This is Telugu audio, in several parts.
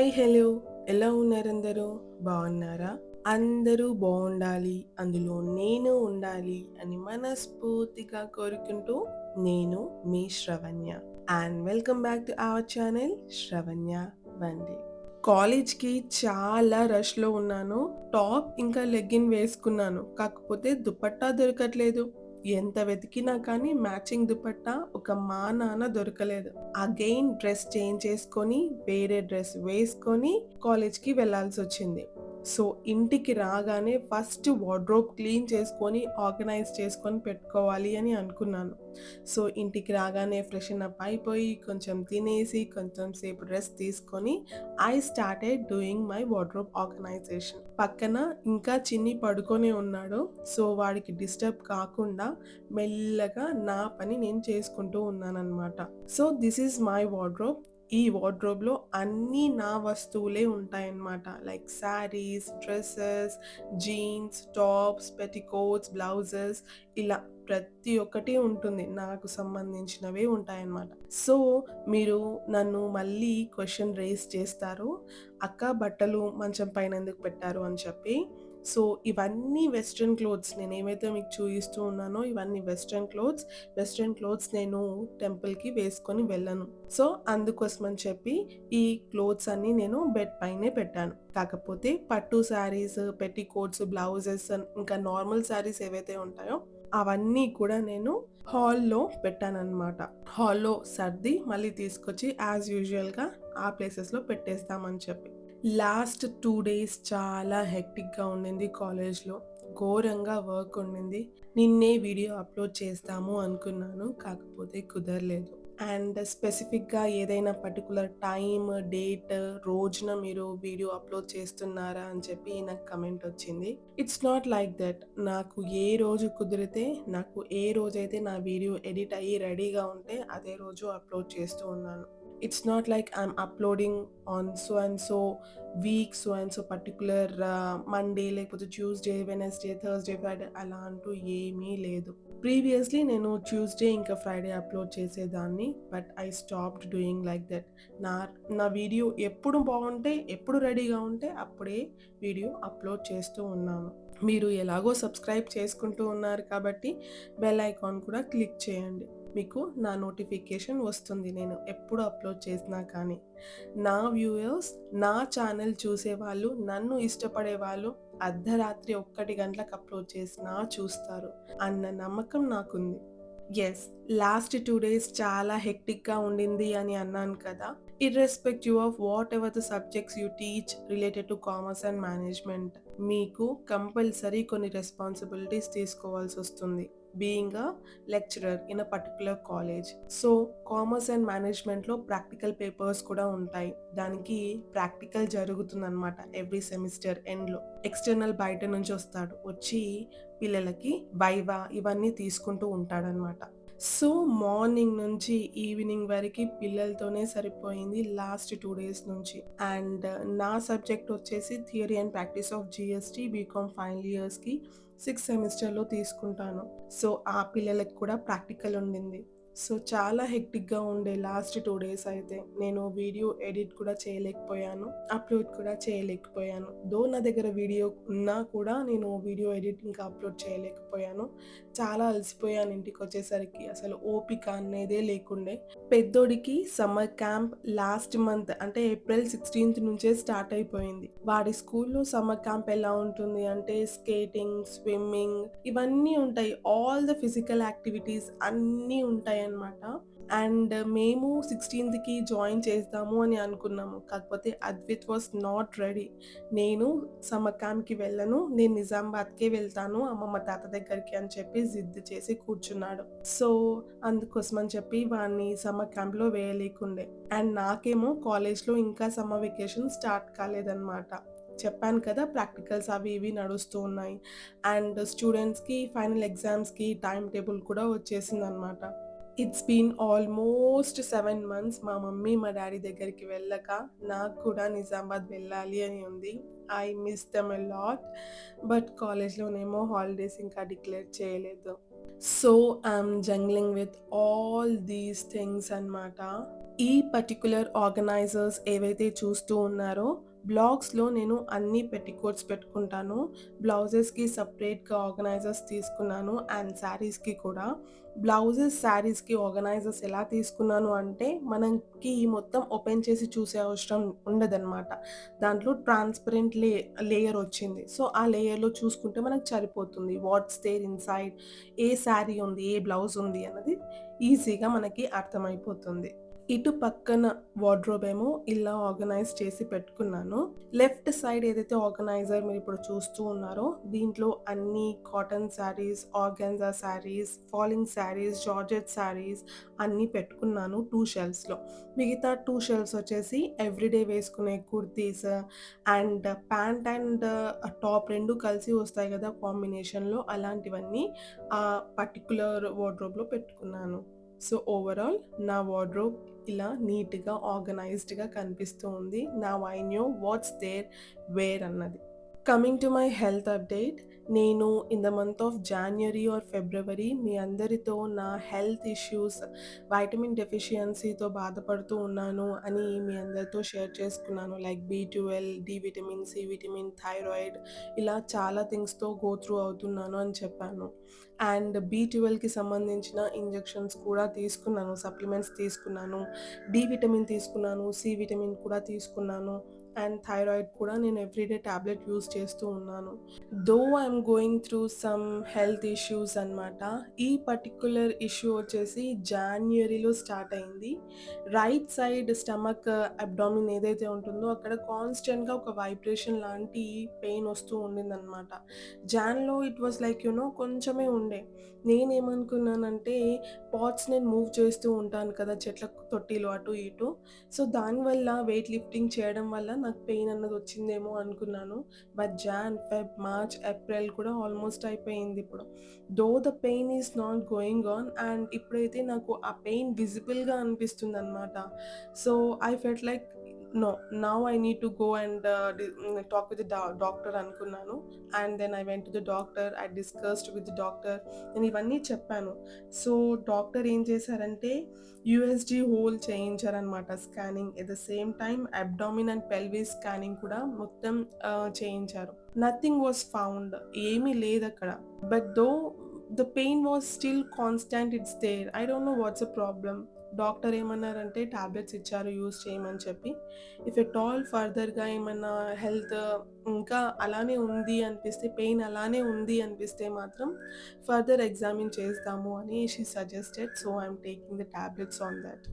హాయ్! హలో! ఎలా ఉన్నారందరూ? బావున్నారా? అందరూ బావుండాలి, అందులో నేను ఉండాలి అని మనస్ఫూర్తిగా కోరుకుంటూ నేను మీ Sravanya. Welcome back to our channel Sravanya Bandi. కాలేజ్‌కి చాలా రష్‌లో ఉన్నాను. టాప్ ఇంకా లెగ్గిన్ వేసుకున్నాను. కాకపోతే దుపట్టా దొరకట్లేదు. ఎంత వెతికినా కానీ మ్యాచింగ్ దుపట్టా ఒక మానాన దొరకలేదు. అగైన్ డ్రెస్ చేంజ్ చేసుకొని, వేరే డ్రెస్ వేసుకొని కాలేజ్‌కి వెళ్ళాల్సొచ్చింది. సో, ఇంటికి రాగానే ఫస్ట్ వార్డ్‌రోబ్ క్లీన్ చేసుకొని, ఆర్గనైజ్ చేసుకొని పెట్టుకోవాలి అని అనుకున్నాను. సో, ఇంటికి రాగానే ఫ్రెషన్ అప్ అయిపోయి, కొంచెం తినేసి, కొంచెం సేపు రెస్ట్ తీసుకొని, I started doing my wardrobe organisation. పక్కన ఇంకా చిన్ని పడుకొనే ఉన్నాడు. సో, వాడికి డిస్టర్బ్ కాకుండా మెల్లగా నా పని నేను చేసుకుంటూ ఉన్నాననమాట. So, this is my wardrobe. ఈ వార్డ్‌రోబ్‌లో అన్నీ నా వస్తువులే ఉంటాయన్నమాట. Like saris, dresses, jeans, tops, petticoats, blouses ఇలా ప్రతి ఒక్కటి ఉంటుంది. నాకు సంబంధించినవే ఉంటాయన్నమాట. సో, మీరు నన్ను మళ్ళీ క్వెషన్ రైజ్ చేస్తారు. "అక్క బట్టలు మంచం పైన ఎందుకు పెట్టారు?" అని చెప్పి. సో, ఇవన్నీ వెస్టర్న్ క్లోత్స్. నేనేవైతే మీకు చూయిస్తూ ఉన్నానో ఇవన్నీ వెస్టర్న్ క్లోత్స్. వెస్టర్న్ క్లోత్స్ నేను టెంపుల్‌కి వేసుకొని వెళ్ళను. సో, అందుకోసమని చెప్పి ఈ క్లోత్స్ అన్నీ నేను బెడ్ పైనే పెట్టాను. కాకపోతే పట్టు శారీస్, పెట్టికోట్స్, బ్లౌజెస్ ఇంకా నార్మల్ శారీస్ ఏవైతే ఉంటాయో అవన్నీ కూడా నేను హాల్‌లో పెట్టాననమాట. హాల్‌లో సర్ది మళ్ళీ తీసుకొచ్చి యాజ్ యూజువల్‌గా ఆ ప్లేసెస్‌లో పెట్టేస్తామని చెప్పి. లాస్ట్ 2 డేస్ చాలా హెక్టిక్‌గా ఉండింది కాలేజ్‌లో. ఘోరంగా వర్క్ ఉండింది. నిన్నే వీడియో అప్‌లోడ్ చేస్తాము అనుకున్నాను. కాకపోతే కుదరలేదు. స్పెసిఫిక్‌గా ఏదైనా పర్టిక్యులర్ టైమ్, డేట్, రోజున మీరు వీడియో అప్‌లోడ్ చేస్తున్నారా అని చెప్పి నాకు కమెంట్ వచ్చింది. It's not like that. నాకు ఏ రోజు కుదిరితే, నాకు ఏ రోజైతే నా వీడియో ఎడిట్ అయ్యి రెడీగా ఉంటే అదే రోజు అప్‌లోడ్ చేస్తూ ఉన్నాను. It's not like I'm uploading on so and so weak, so and so particular Monday లేకపోతే ట్యూస్‌డే, వెడ్నెస్‌డే, థర్స్‌డే, ఫ్రైడే అలా అంటూ ఏమీ లేదు. ప్రీవియస్‌లీ నేను ట్యూస్‌డే ఇంకా ఫ్రైడే అప్‌లోడ్ చేసేదాన్ని. But I stopped doing like that. నా నా వీడియో ఎప్పుడు బావుంటే, ఎప్పుడు రెడీగా ఉంటే అప్పుడే వీడియో అప్‌లోడ్ చేస్తూ ఉన్నాను. మీరు ఎలాగో సబ్స్క్రైబ్ చేసుకుంటూ ఉన్నారు కాబట్టి బెల్ ఐకాన్ కూడా క్లిక్ చేయండి. మీకు నా నోటిఫికేషన్ వస్తుంది నేను ఎప్పుడు అప్‌లోడ్ చేసినా కానీ. నా వ్యూయర్స్, నా ఛానెల్ చూసేవాళ్ళు, నన్ను ఇష్టపడేవాళ్ళు అర్ధరాత్రి 1 గంటలకు అప్‌లోడ్ చేసినా చూస్తారు అన్న నమ్మకం నాకుంది. యెస్. లాస్ట్ 2 డేస్ చాలా హెక్టిక్‌గా ఉండింది అని అన్నాను కదా! Irrespective of whatever the subjects you teach related to commerce and management మీకు కంపల్సరీ కొన్ని రెస్పాన్సిబిలిటీస్ తీసుకోవాల్సొస్తుంది. Being a lecturer in a particular college. So, commerce and మేనేజ్‌మెంట్‌లో ప్రాక్టికల్ పేపర్స్ కూడా ఉంటాయి. దానికి ప్రాక్టికల్ జరుగుతుందనమాట ఎవ్రీ సెమిస్టర్ ఎండ్‌లో. ఎక్స్‌టర్నల్ బయట నుంచి వస్తాడు. వచ్చి పిల్లలకి వైవా ఇవన్నీ తీసుకుంటూ ఉంటాడనమాట. సో, మార్నింగ్ నుంచి ఈవినింగ్ వరకి పిల్లలతోనే సరిపోయింది లాస్ట్ 2 డేస్ నుంచి. నా సబ్జెక్ట్ వచ్చేసి theory and practice of GST BCom final ఇయర్స్‌కి 6థ్ సెమిస్టర్‌లో తీసుకుంటాను. సో, ఆ పిల్లలకి కూడా ప్రాక్టికల్ ఉండింది. సో, చాలా హెక్టిక్‌గా ఉండే లాస్ట్ 2 డేస్ అయితే. నేను వీడియో ఎడిట్ కూడా చేయలేకపోయాను. అప్‌లోడ్ కూడా చేయలేకపోయాను. నా దగ్గర వీడియో ఉన్నా కూడా నేను వీడియో ఎడిట్ ఇంకా అప్‌లోడ్ చేయలేకపోయాను. చాలా అలసిపోయాను ఇంటికొచ్చేసరికి. అసలు ఓపిక అనేదే లేకుండే. పెద్దోడికి సమ్మర్ క్యాంప్ లాస్ట్ మంత్ అంటే ఏప్రిల్ 16థ్ నుంచే స్టార్ట్ అయిపోయింది. వాడి స్కూల్‌లో సమ్మర్ క్యాంప్ ఎలా ఉంటుంది అంటే స్కేటింగ్, స్విమ్మింగ్ ఇవన్నీ ఉంటాయి. ఆల్ ద ఫిజికల్ యాక్టివిటీస్ అన్నీ ఉంటాయన్నమాట. మేము 16థ్‌కి జాయిన్ చేద్దాము అని అనుకున్నాము. కాకపోతే అద్విత్ వాస్ నాట్ రెడీ. నేను సమ్మర్ క్యాంప్‌కి వెళ్ళను. నేను నిజామాబాద్‌కే వెళ్తాను అమ్మమ్మ, తాత దగ్గరికి అని చెప్పి జిద్ చేసి కూర్చున్నాడు. సో, అందుకోసమని చెప్పి వాడిని సమ్మర్ క్యాంప్‌లో వేయలేకుండే. నాకేమో కాలేజ్‌లో ఇంకా సమ్మర్ వెకేషన్ స్టార్ట్ కాలేదన్నమాట. చెప్పాను కదా! ప్రాక్టికల్స్ అవి ఇవి నడుస్తూ ఉన్నాయి. స్టూడెంట్స్‌కి ఫైనల్ ఎగ్జామ్స్‌కి టైమ్ టేబుల్ కూడా వచ్చేసిందన్నమాట. ఇట్స్ బీన్ ఆల్మోస్ట్ 7 మంత్స్ మా మమ్మీ, మా డ్యాడీ దగ్గరికి వెళ్ళక, నాకు కూడా నిజామాబాద్ వెళ్ళాలి అని ఉంది. I miss them a lot. But కాలేజ్‌లోనేమో హాలిడేస్ ఇంకా డిక్లేర్ చేయలేదు. So, I'm juggling with all these things అన్నమాట. ఈ పర్టిక్యులర్ ఆర్గనైజర్స్ ఏవైతే చూస్తూ ఉన్నారో, బ్లాగ్స్‌లో నేను అన్ని పెట్టికోట్స్ పెట్టుకుంటాను. బ్లౌజెస్‌కి సెపరేట్‌గా ఆర్గనైజర్స్ తీసుకున్నాను అండ్ శారీస్‌కి కూడా. బ్లౌజెస్, శారీస్‌కి ఆర్గనైజర్స్ ఎలా తీసుకున్నాను అంటే, మనకి మొత్తం ఓపెన్ చేసి చూసే అవసరం ఉండదనమాట. దాంట్లో ట్రాన్స్‌పరెంట్ లేయర్ వచ్చింది. సో, ఆ లేయర్‌లో చూసుకుంటే మనకు సరిపోతుంది. వాట్స్ దేర్ ఇన్‌సైడ్, ఏ శారీ ఉంది, ఏ బ్లౌజ్ ఉంది అన్నది ఈజీగా మనకి అర్థమైపోతుంది. ఇటు పక్కన వార్డ్‌రోబ్ ఏమో ఇలా ఆర్గనైజ్ చేసి పెట్టుకున్నాను. లెఫ్ట్ సైడ్ ఏదైతే ఆర్గనైజర్ మీరిప్పుడు చూస్తూ ఉన్నారో, దీంట్లో అన్ని cotton saris, organza saris, falling saris, georgette saris అన్నీ పెట్టుకున్నాను 2 షెల్ఫ్స్‌లో. మిగతా 2 షెల్ఫ్స్ వచ్చేసి ఎవ్రీడే వేసుకునే kurtis and pant and top 2 కలిసి వస్తాయి గదా! కాంబినేషన్‌లో అలాంటివన్నీ ఆ పర్టిక్యులర్ వార్డ్‌రోబ్‌లో పెట్టుకున్నాను. సో, ఓవరాల్ నా వార్డ్‌రోబ్ ఇలా నీట్‌గా, ఆర్గనైజ్డ్‌గా కనిపిస్తూ ఉంది. Now I knew what's there where అన్నది. Coming to my health update. నేను in the month of January or February మీ అందరితో నా హెల్త్ ఇష్యూస్, వైటమిన్ డెఫిషియన్సీతో బాధపడుతూ ఉన్నాను అని మీ అందరితో షేర్ చేసుకున్నాను. లైక్ బి12, D vitamin, C vitamin, thyroid ఇలా చాలా థింగ్స్‌తో గో త్రూ అవుతున్నాను అని చెప్పాను. అండ్ బి12కి సంబంధించిన ఇంజెక్షన్స్ కూడా తీసుకున్నాను. సప్లిమెంట్స్ తీసుకున్నాను. డి విటమిన్ తీసుకున్నాను. సి విటమిన్ కూడా తీసుకున్నాను. అండ్ థైరాయిడ్ కూడా నేను ఎవ్రీడే టాబ్లెట్ యూజ్ చేస్తూ ఉన్నాను. Though I'm going through some health issues అనమాట. ఈ పర్టిక్యులర్ ఇష్యూ వచ్చేసి జాన్యురీలో స్టార్ట్ అయింది. రైట్ సైడ్ స్టమక్ అబ్డామిన్ ఏదైతే ఉంటుందో అక్కడ కాన్స్టెంట్‌గా ఒక వైబ్రేషన్ లాంటి పెయిన్ వస్తూ ఉండిందనమాట. జాన్‌లో ఇట్ వాస్ లైక్ కొంచెమే ఉండే. నేనేమనుకున్నానంటే పాట్స్ నేను మూవ్ చేస్తూ ఉంటాను కదా! చెట్ల తొట్టిలో అటు ఇటు. సో, దానివల్ల వెయిట్ లిఫ్టింగ్ చేయడం వల్ల నాకు పెయిన్ అన్నది వచ్చిందేమో అనుకున్నాను. But Jan, Feb, March, April కూడా ఆల్మోస్ట్ అయిపోయిందిప్పుడు. Though the pain is not going on and ఇప్పుడైతే నాకు ఆ పెయిన్ విజిబుల్‌గా అనిపిస్తుందనమాట. So, I felt like no, now I need to go and talk with the doctor అనుకున్నాను. And then I went to the doctor. I discussed with the doctor. నేను ఇవన్నీ చెప్పాను. సో, డాక్టర్ ఏం చేశారంటే యూఎస్జీ హోల్ చేయించారనమాట scanning. At the same time abdomen and pelvis scanning కూడా మొత్తం చేయించారు. Nothing was found. ఏమీ లేదక్కడ. But though the pain was still constant, it's there. I don't know what's the problem. Doctor ఏమన్నారంటే టాబ్లెట్స్ ఇచ్చారు యూజ్ చేయమని చెప్పి. ఇఫ్ ఎట్ ఆల్ ఫర్దర్‌గా ఏమన్నా హెల్త్ ఇంకా అలానే ఉంది అనిపిస్తే, పెయిన్ అలానే ఉంది అనిపిస్తే మాత్రం ఫర్దర్ ఎగ్జామిన్ చేస్తాము అని she suggested. So, I am taking the tablets on that.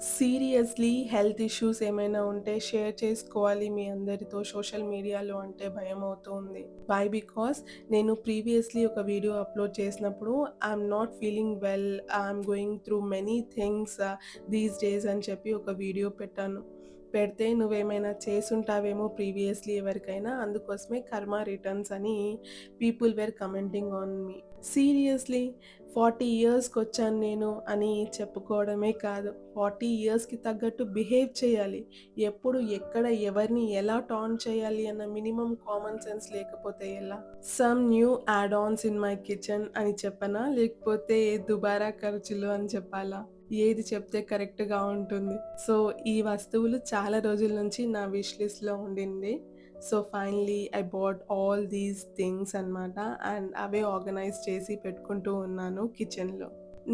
Seriously health issues ఏమైనా ఉంటే షేర్ చేసుకోవాలి మీ అందరితో సోషల్ మీడియాలో అంటే భయమవుతుంది. వై? బికాజ్ నేను ప్రీవియస్‌లీ ఒక వీడియో అప్‌లోడ్ చేసినప్పుడు I'm not feeling well, I'm going through many things these days అని చెప్పి ఒక వీడియో పెట్టాను. పెడితే నువ్వేమైనా చేసుంటావేమో ప్రీవియస్‌లీ ఎవరికైనా, అందుకోసమే కర్మ రిటర్న్స్ అని people were commenting on me. Seriously 40 ఇయర్స్‌కొచ్చాను నేను అని చెప్పుకోవడమే కాదు, 40 ఇయర్స్‌కి తగ్గట్టు బిహేవ్ చేయాలి. ఎప్పుడు, ఎక్కడ, ఎవరిని ఎలా టార్న్ చేయాలి అన్న మినిమమ్ కామన్ సెన్స్ లేకపోతే ఎలా? Some new add Ann's in my kitchen అని చెప్పనా? లేకపోతే దుబారా ఖర్చులు అని చెప్పాలా? ఏది చెప్తే కరెక్ట్‌గా ఉంటుంది? సో, ఈ వస్తువులు చాలా రోజుల నుంచి నా విష్ లిస్ట్‌లో ఉండింది. So, finally I bought all these things అనమాట. అండ్ అవే ఆర్గనైజ్ చేసి పెట్టుకుంటూ ఉన్నాను కిచెన్‌లో.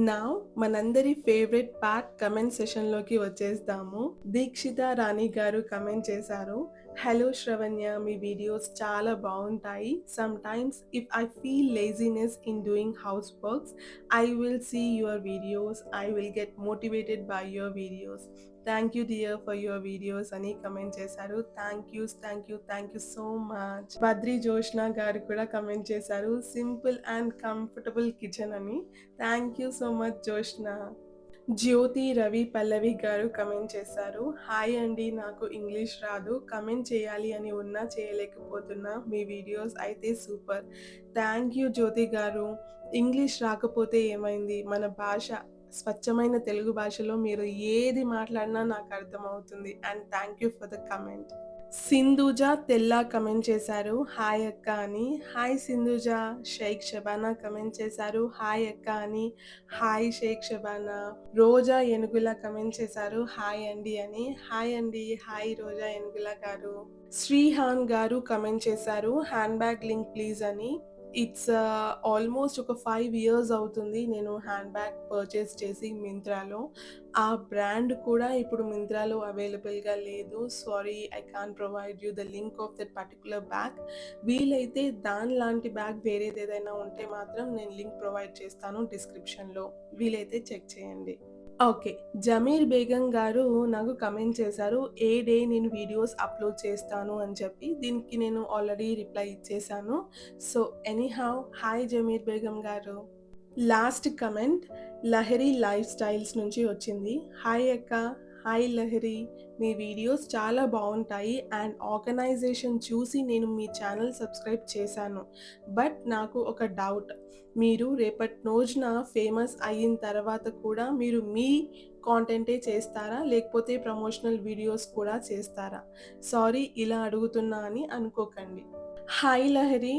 నౌ మనందరి ఫేవరెట్ పార్ట్ కమెంట్ సెషన్‌లోకి వచ్చేద్దాము. దీక్షిత రాణి గారు కమెంట్ చేశారు. హలో శ్రవణ్య, మీ వీడియోస్ చాలా బావుంటాయి. Sometimes if I feel laziness in doing house works, I will see your videos. I will get motivated by your videos. Thank you dear for your videos అని కమెంట్ చేశారు. Thank you so much. Badri Joshna garu కూడా కమెంట్ చేశారు. సింపుల్ అండ్ కంఫర్టబుల్ కిచెన్ అని. Thank you so much Joshna. Jyothi Ravi Pallavi garu comment చేశారు. హాయ్ అండి, నాకు ఇంగ్లీష్ రాదు. కమెంట్ చేయాలి అని ఉన్నా చేయలేకపోతున్నా. మీ వీడియోస్ అయితే సూపర్. థ్యాంక్ యూ జ్యోతి గారు. ఇంగ్లీష్ రాకపోతే ఏమైంది? మన భాష స్వచ్ఛమైన తెలుగు భాషలో మీరు ఏది మాట్లాడినా నాకు అర్థమవుతుంది. And thank you for the comment. Sindhuja తెల్ల కమెంట్ చేశారు. హాయ్ అక్క అని. హాయ్ సింధుజ. షేక్ షబానా కమెంట్ చేశారు. హాయ్ అక్క అని. హాయ్ షేక్ షబానా. రోజా ఏనుగుల కమెంట్ చేశారు. హాయ్ అండి అని. హాయ్ అండి. హాయ్ రోజా ఏనుగుల గారు. శ్రీహాన్ గారు కమెంట్ చేశారు. హ్యాండ్ బ్యాగ్ లింక్ ప్లీజ్ అని. ఇట్స్ ఆల్మోస్ట్ ఒక 5 ఇయర్స్ అవుతుంది నేను హ్యాండ్ బ్యాగ్ పర్చేస్ చేసి మింత్రాలో. ఆ బ్రాండ్ కూడా ఇప్పుడు మింత్రాలో అవైలబుల్‌గా లేదు. Sorry I can't provide you the link of that particular bag. వీలైతే దానిలాంటి బ్యాగ్ వేరేదేదైనా ఉంటే మాత్రం నేను లింక్ ప్రొవైడ్ చేస్తాను డిస్క్రిప్షన్‌లో. వీలైతే చెక్ చేయండి. ఓకే. జమీర్ బేగం గారు నాకు కమెంట్ చేశారు. ఏ డే నేను వీడియోస్ అప్‌లోడ్ చేస్తాను అని చెప్పి. దీనికి నేను ఆల్రెడీ రిప్లై ఇచ్చేసాను. So, anyhow hi Jameer Begum garu. Last comment Lahari life styles నుంచి వచ్చింది. హాయ్ అక్క. హాయ్ లహరి. మీ వీడియోస్ చాలా బావుంటాయి అండ్ ఆర్గనైజేషన్ చూసి నేను మీ ఛానల్ సబ్స్క్రైబ్ చేశాను. బట్ నాకు ఒక డౌట్. మీరు రేపటి రోజున ఫేమస్ అయిన తర్వాత కూడా మీరు మీ కాంటెంటే చేస్తారా? లేకపోతే ప్రమోషనల్ వీడియోస్ కూడా చేస్తారా? సారీ ఇలా అడుగుతున్నా అని అనుకోకండి. హాయ్ లహరి.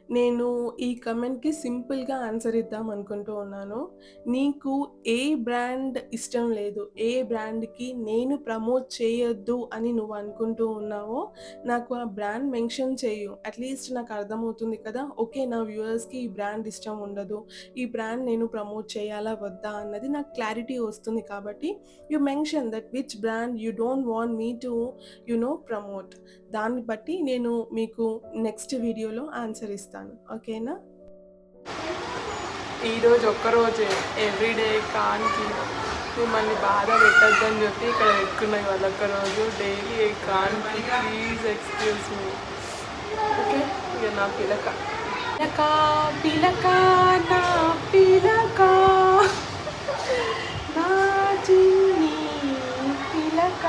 నేను ఈ కమెంట్‌కి సింపుల్‌గా ఆన్సర్ ఇద్దాం అనుకుంటూ ఉన్నాను. నీకు ఏ బ్రాండ్ ఇష్టం లేదు, ఏ బ్రాండ్‌కి నేను ప్రమోట్ చేయొద్దు అని నువ్వు అనుకుంటూ ఉన్నావో, నాకు ఆ బ్రాండ్ మెన్షన్ చెయ్యు. అట్‌లీస్ట్ నాకు అర్థమవుతుంది కదా! ఓకే. నా వ్యూవర్స్‌కి ఈ బ్రాండ్ ఇష్టం ఉండదు. ఈ బ్రాండ్ నేను ప్రమోట్ చేయాలా? వద్దా? అన్నది నాకు క్లారిటీ వస్తుంది కాబట్టి, you mention that which brand you don't want me to promote. దాన్ని బట్టి నేను మీకు నెక్స్ట్ వీడియోలో ఆన్సర్ ఇస్తాను. ఓకేనా? ఈరోజు ఒక్కరోజే ఎవ్రీడే కాన్కి మిమ్మల్ని బాధ పెట్టద్దని చెప్పి ఇక్కడ పెట్టుకున్నా ఇవాళ ఒక్కరోజు డైలీ కాన్కి ప్లీజ్ ఎక్స్క్యూజ్ మీ. ఓకే. ఇక నా పిలక పిలక పిలక నా పిలక నా చిన్ని పిలక.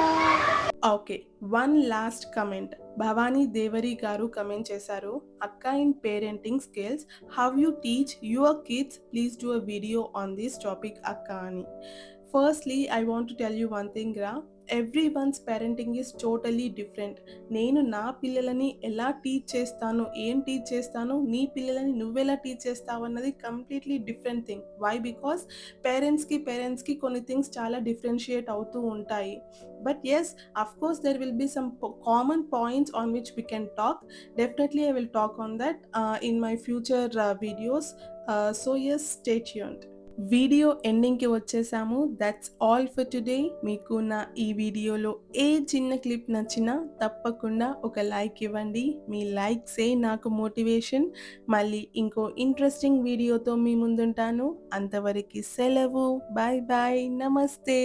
Okay. One last comment. Bhavani Devari garu comment చేశారు. అక్క in parenting skills how you teach your kids please do a video on this topic అక్క అని. Firstly I want to tell you one thing రా. Every one's parenting is totally different. నేను నా పిల్లలని ఎలా టీచ్ చేస్తానో, ఏం టీచ్ చేస్తానో, నీ పిల్లలని నువ్వెలా టీచ్ చేస్తావు అన్నది completely different thing. Why? Because పేరెంట్స్కి కొన్ని థింగ్స్ చాలా డిఫరెన్షియేట్ అవుతూ ఉంటాయి. But yes, of course there will be some common points on which we can talk. Definitely I will talk on that in my future videos. So yes, stay tuned. Video ఎండింగ్‌కి వచ్చేసాము. That's all for today. మీకు నా ఈ వీడియోలో ఏ చిన్న క్లిప్ నచ్చినా తప్పకుండా ఒక లైక్ ఇవ్వండి. మీ లైక్సే నాకు మోటివేషన్. మళ్ళీ ఇంకో ఇంట్రెస్టింగ్ వీడియోతో మీ ముందుంటాను. అంతవరకి సెలవు. Bye bye. నమస్తే.